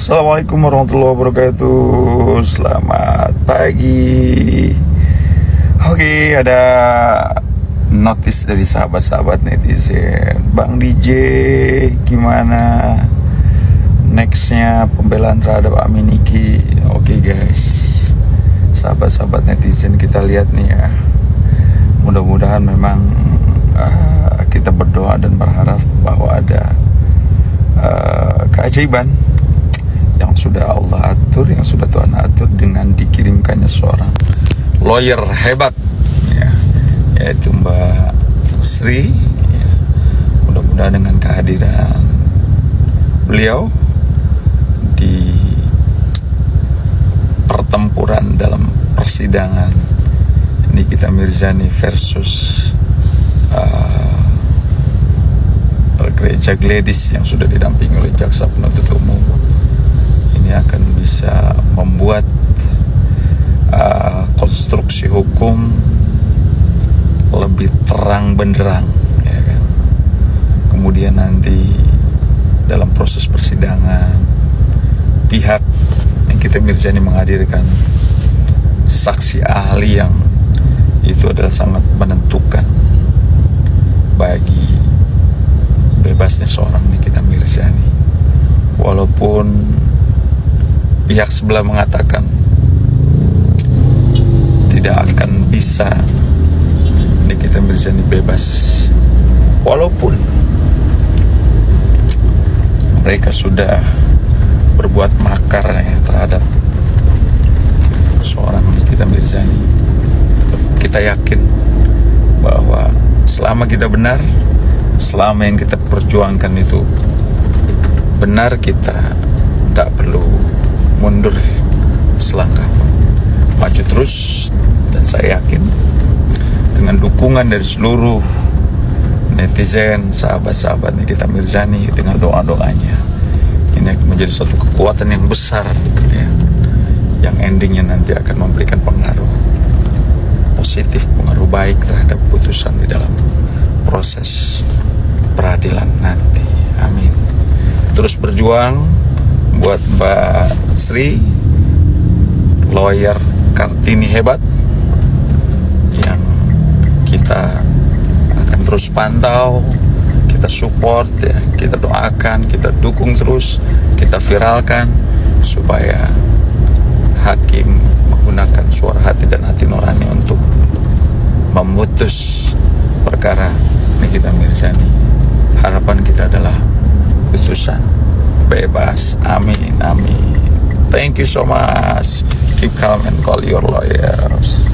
Assalamualaikum warahmatullahi wabarakatuh. Selamat pagi. Oke, ada notice dari sahabat-sahabat netizen. Bang DJ, gimana nextnya pembelaan terhadap Amin Iki? Oke guys, sahabat-sahabat netizen, kita lihat nih ya. Mudah-mudahan memang kita berdoa dan berharap bahwa ada keajaiban yang sudah Allah atur, yang sudah Tuhan atur dengan dikirimkannya seorang lawyer hebat ya, yaitu Mbak Sri ya. Mudah-mudahan dengan kehadiran beliau di pertempuran dalam persidangan Nikita Mirzani versus Gereja Gledis yang sudah didampingi oleh jaksa penuntut umum, ini akan bisa membuat konstruksi hukum lebih terang benderang ya kan? Kemudian nanti dalam proses persidangan pihak Nikita Mirzani menghadirkan saksi ahli yang itu adalah sangat menentukan bagi bebasnya seorang Nikita Mirzani. Walaupun pihak sebelah mengatakan tidak akan bisa Nikita Mirzani bebas, walaupun mereka sudah berbuat makar ya, terhadap seorang Nikita Mirzani. Kita yakin bahwa selama kita benar, selama yang kita perjuangkan itu benar, kita tidak perlu mundur selangkah pun, maju terus. Dan saya yakin dengan dukungan dari seluruh netizen, sahabat-sahabat Nikita Mirzani, dengan doa-doanya, ini akan menjadi suatu kekuatan yang besar ya, yang endingnya nanti akan memberikan pengaruh positif, pengaruh baik terhadap putusan di dalam proses peradilan nanti. Amin. Terus berjuang buat Mbak Sri, lawyer Kartini hebat, yang kita akan terus pantau, kita support ya, kita doakan, kita dukung terus, kita viralkan supaya hakim menggunakan suara hati dan hati nurani untuk memutus perkara Nikita Mirzani. Harapan kita adalah putusan bebas. Amin, amin. Thank you so much. Keep calm and call your lawyers.